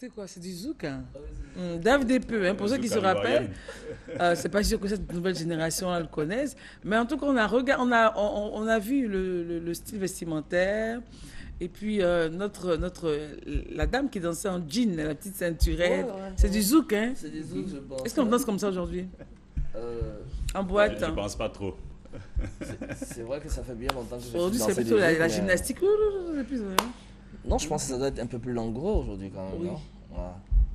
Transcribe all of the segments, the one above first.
C'est quoi? C'est du zouk, hein? Dave des peu, hein, pour ceux qui se rappellent. C'est pas sûr que cette nouvelle génération le connaisse, mais en tout cas, on a vu le style vestimentaire. Et puis, la dame qui dansait en jean, la petite ceinturette, c'est du zouk, hein? C'est du zouk, je pense. Est-ce qu'on danse comme ça aujourd'hui? En boîte? Je pense pas trop. C'est vrai que ça fait bien longtemps que je Aujourd'hui, suis c'est plutôt la gymnastique. Non, je pense que ça doit être un peu plus langoureux aujourd'hui quand même, Oui. non? Ouais.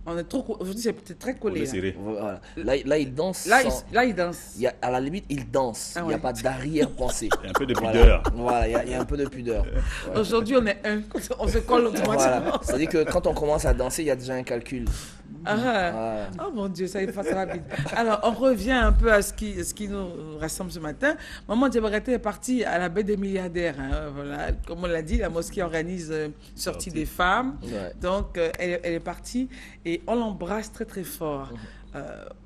On est trop, aujourd'hui, c'est très collé. Là. Serré. Voilà. Là, il danse. Là, il danse. À la limite, il danse. Ah Il n'y a ouais. pas d'arrière-pensée. Il y a un peu de pudeur. Voilà, il y a un peu de pudeur. Ouais. Aujourd'hui, on est un. On se colle automatiquement. Voilà. C'est-à-dire que quand on commence à danser, il y a déjà un calcul. Oh mon Dieu, ça va vite. Alors, on revient un peu à ce qui nous rassemble ce matin. Maman Diabareté est partie à la baie des milliardaires. Hein, voilà. Comme on l'a dit, la mosquée organise sortie des femmes. Ouais. Donc, elle est partie et on l'embrasse très, très fort.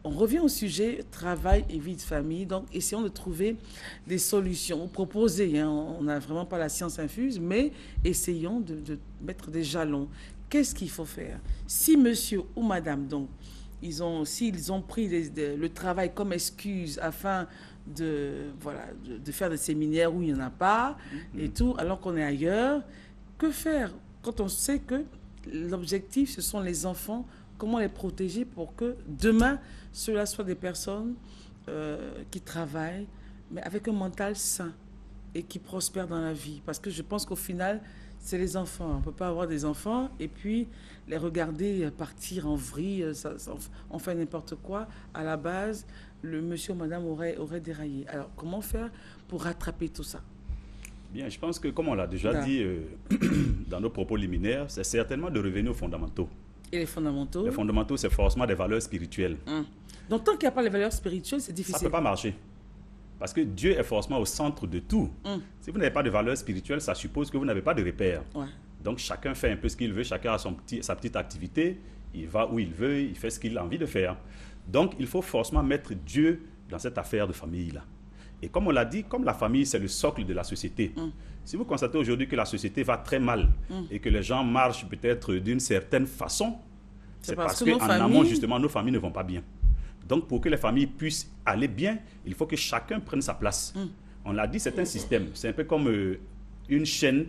On revient au sujet travail et vie de famille. Donc, essayons de trouver des solutions, proposer. Hein, on n'a vraiment pas la science infuse, mais essayons de mettre des jalons. Qu'est-ce qu'il faut faire? Si monsieur ou madame, donc, s'ils ont pris le travail comme excuse afin de faire des séminaires où il n'y en a pas et tout, alors qu'on est ailleurs, que faire quand on sait que l'objectif, ce sont les enfants, comment les protéger pour que demain, cela soit des personnes qui travaillent, mais avec un mental sain et qui prospèrent dans la vie. Parce que je pense qu'au final, c'est les enfants. On ne peut pas avoir des enfants et puis les regarder partir en vrille, on fait n'importe quoi. À la base, le monsieur ou madame aurait déraillé. Alors, comment faire pour rattraper tout ça? Bien, je pense que, comme on l'a déjà dit dans nos propos liminaires, c'est certainement de revenir aux fondamentaux. Et les fondamentaux? Les fondamentaux, c'est forcément des valeurs spirituelles. Donc, tant qu'il n'y a pas les valeurs spirituelles, c'est difficile. Ça ne peut pas marcher. Parce que Dieu est forcément au centre de tout. Si vous n'avez pas de valeurs spirituelles, ça suppose que vous n'avez pas de repères. Ouais. Donc chacun fait un peu ce qu'il veut, chacun a sa petite activité, il va où il veut, il fait ce qu'il a envie de faire. Donc il faut forcément mettre Dieu dans cette affaire de famille-là. Et comme on l'a dit, comme la famille c'est le socle de la société, si vous constatez aujourd'hui que la société va très mal et que les gens marchent peut-être d'une certaine façon, c'est parce qu'en amont justement nos familles ne vont pas bien. Donc, pour que les familles puissent aller bien, il faut que chacun prenne sa place. On l'a dit, c'est un système. C'est un peu comme une chaîne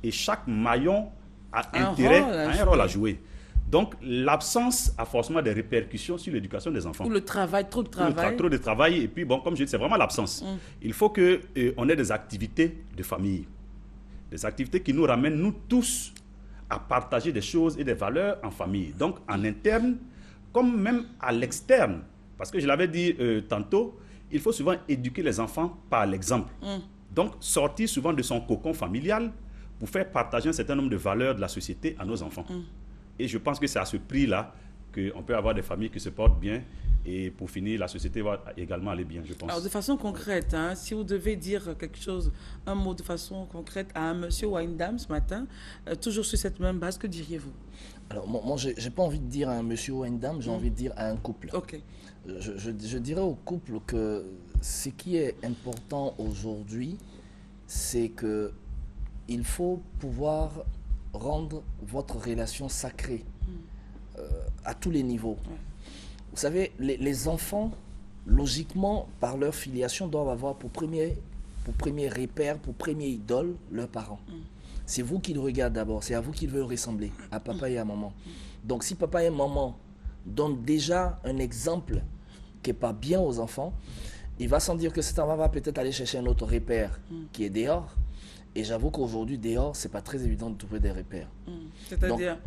et chaque maillon a un rôle à jouer. Donc, l'absence a forcément des répercussions sur l'éducation des enfants. Ou le travail, trop de travail. Trop de travail. Et puis, bon, comme je dis, c'est vraiment l'absence. Il faut qu'on ait des activités de famille. Des activités qui nous ramènent, nous tous, à partager des choses et des valeurs en famille. Donc, en interne, comme même à l'externe. Parce que je l'avais dit tantôt, il faut souvent éduquer les enfants par l'exemple. Donc, sortir souvent de son cocon familial pour faire partager un certain nombre de valeurs de la société à nos enfants. Et je pense que c'est à ce prix-là qu'on peut avoir des familles qui se portent bien. Et pour finir, la société va également aller bien, je pense. Alors, de façon concrète, hein, si vous devez dire quelque chose, un mot de façon concrète à un monsieur ou à une dame ce matin, toujours sur cette même base, que diriez-vous? Alors, moi je n'ai pas envie de dire à un monsieur ou à une dame, j'ai envie de dire à un couple. Ok. Je dirais au couple que ce qui est important aujourd'hui, c'est que il faut pouvoir rendre votre relation sacrée à tous les niveaux. Vous savez, les enfants, logiquement, par leur filiation, doivent avoir pour premier repère, pour premier idole, leurs parents. C'est vous qui le regardez d'abord, c'est à vous qu'ils veulent ressembler, à papa et à maman. Donc si papa et maman donnent déjà un exemple qui n'est pas bien aux enfants, il va sans dire que cet enfant va peut-être aller chercher un autre repère qui est dehors. Et j'avoue qu'aujourd'hui, dehors, ce n'est pas très évident de trouver des repères. C'est-à-dire?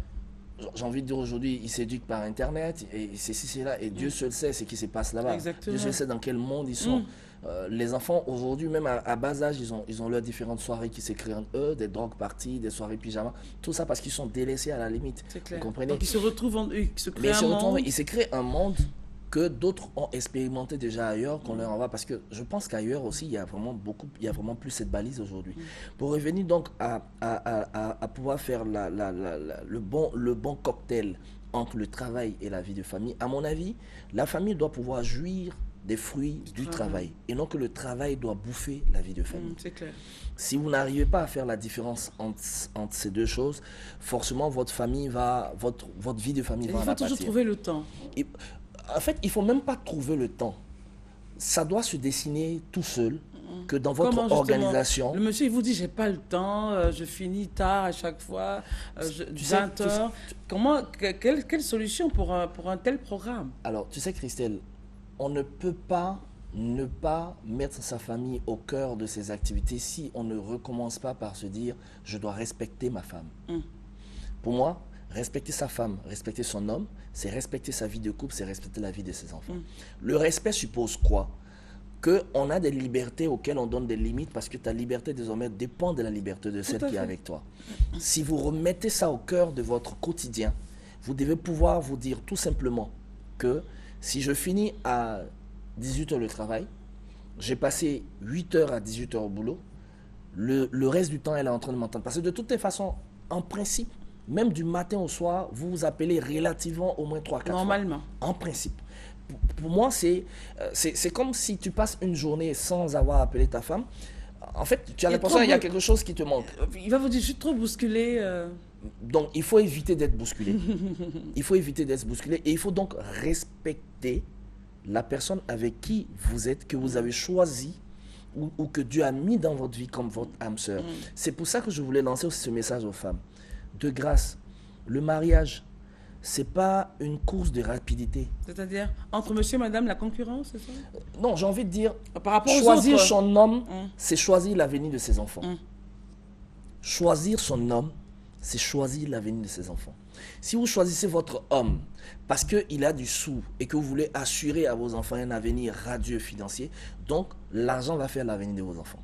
J'ai envie de dire aujourd'hui, ils s'éduquent par Internet, et c'est ci, c'est là, et Dieu seul sait ce qui se passe là-bas. Exactement. Dieu seul sait dans quel monde ils sont. Les enfants, aujourd'hui, même à bas âge, ils ont leurs différentes soirées qui se créent entre eux, des drogues parties, des soirées pyjama, tout ça parce qu'ils sont délaissés à la limite. C'est clair. Vous comprenez? Donc ils se retrouvent, ils se créent Mais un monde. ils se créent un monde que d'autres ont expérimenté déjà ailleurs, qu'on leur envoie, parce que je pense qu'ailleurs aussi, il y a vraiment plus cette balise aujourd'hui. Pour revenir donc à pouvoir faire le bon cocktail entre le travail et la vie de famille, à mon avis, la famille doit pouvoir jouir des fruits du travail. Et non que le travail doit bouffer la vie de famille. C'est clair. Si vous n'arrivez pas à faire la différence entre ces deux choses, forcément votre vie de famille va en Il faut pâtir. toujours trouver le temps. En fait, il ne faut même pas trouver le temps. Ça doit se dessiner tout seul, que dans votre Comment, justement, organisation... le monsieur, il vous dit, j'ai pas le temps, je finis tard à chaque fois, 20 heures. Quelle solution pour un tel programme? Alors, tu sais, Christelle, on ne peut pas ne pas mettre sa famille au cœur de ses activités si on ne recommence pas par se dire « je dois respecter ma femme ». Pour moi, respecter sa femme, respecter son homme, c'est respecter sa vie de couple, c'est respecter la vie de ses enfants. Le respect suppose quoi? Qu'on a des libertés auxquelles on donne des limites parce que ta liberté désormais dépend de la liberté de celle qui est avec toi. Si vous remettez ça au cœur de votre quotidien, vous devez pouvoir vous dire tout simplement que si je finis à 18 h le travail, j'ai passé 8 h à 18 h au boulot, le reste du temps, elle est en train de m'entendre. Parce que de toutes les façons, en principe, même du matin au soir, vous vous appelez relativement au moins 3-4 fois. Normalement. En principe. Pour moi, c'est comme si tu passes une journée sans avoir appelé ta femme. En fait, tu as l'impression qu'il y a quelque chose qui te manque. Il va vous dire, je suis trop bousculé. Donc, il faut éviter d'être bousculé. Il faut éviter d'être bousculé. Et il faut donc respecter la personne avec qui vous êtes, que vous avez choisi ou que Dieu a mis dans votre vie comme votre âme sœur. C'est pour ça que je voulais lancer aussi ce message aux femmes. De grâce, le mariage, ce n'est pas une course de rapidité. C'est-à-dire, entre monsieur et madame, la concurrence, c'est ça? Non, j'ai envie de dire, par rapport aux choisir autres, son homme, c'est choisir l'avenir de ses enfants. Choisir son homme, c'est choisir l'avenir de ses enfants. Si vous choisissez votre homme parce qu'il a du sou et que vous voulez assurer à vos enfants un avenir radieux financier, donc l'argent va faire l'avenir de vos enfants.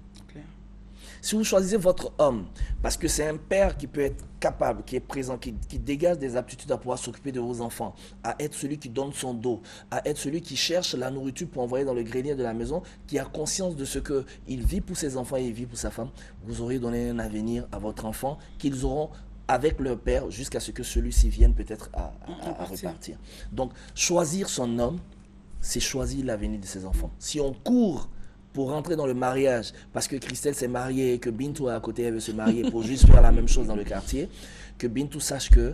Si vous choisissez votre homme parce que c'est un père qui peut être capable, qui est présent, qui dégage des aptitudes à pouvoir s'occuper de vos enfants, à être celui qui donne son dos, à être celui qui cherche la nourriture pour envoyer dans le grenier de la maison, qui a conscience de ce qu'il vit pour ses enfants et il vit pour sa femme, vous aurez donné un avenir à votre enfant qu'ils auront avec leur père jusqu'à ce que celui-ci vienne peut-être à repartir. Donc, choisir son homme, c'est choisir l'avenir de ses enfants. Si on court pour rentrer dans le mariage, parce que Christelle s'est mariée et que Bintou à côté, elle veut se marier pour juste faire la même chose dans le quartier, que Bintou sache que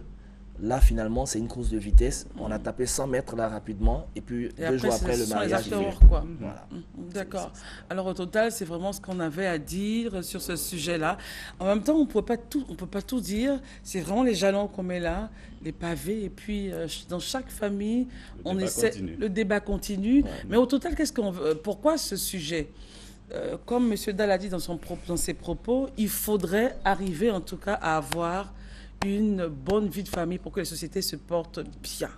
là, finalement, c'est une course de vitesse. On a tapé 100 mètres là rapidement et puis 2 jours après, le mariage. Voilà. D'accord. Alors, au total, c'est vraiment ce qu'on avait à dire sur ce sujet-là. En même temps, on ne peut pas tout dire. C'est vraiment les jalons qu'on met là, les pavés. Et puis, dans chaque famille, le débat continue. Ouais. Mais au total, pourquoi ce sujet? Comme M. Dahl a dit dans ses propos, il faudrait arriver en tout cas à avoir une bonne vie de famille pour que les sociétés se portent bien.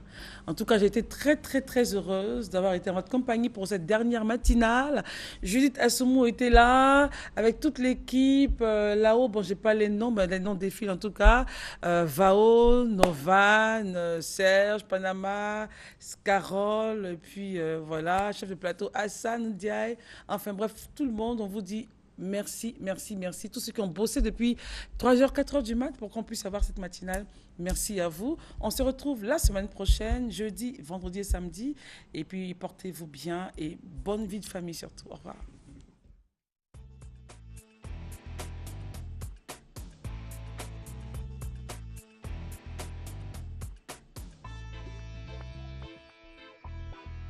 En tout cas, j'ai été très, très, très heureuse d'avoir été en votre compagnie pour cette dernière matinale. Judith Assoumou était là, avec toute l'équipe. Là-haut, bon, j'ai pas les noms, mais les noms défilent en tout cas. Vao, Novan, Serge, Panama, Carole, et puis voilà, chef de plateau, Hassan Ndiaye. Enfin bref, tout le monde, on vous dit merci, merci, merci. Tous ceux qui ont bossé depuis 3h, 4h du mat pour qu'on puisse avoir cette matinale. Merci à vous. On se retrouve la semaine prochaine, jeudi, vendredi et samedi. Et puis, portez-vous bien et bonne vie de famille surtout. Au revoir.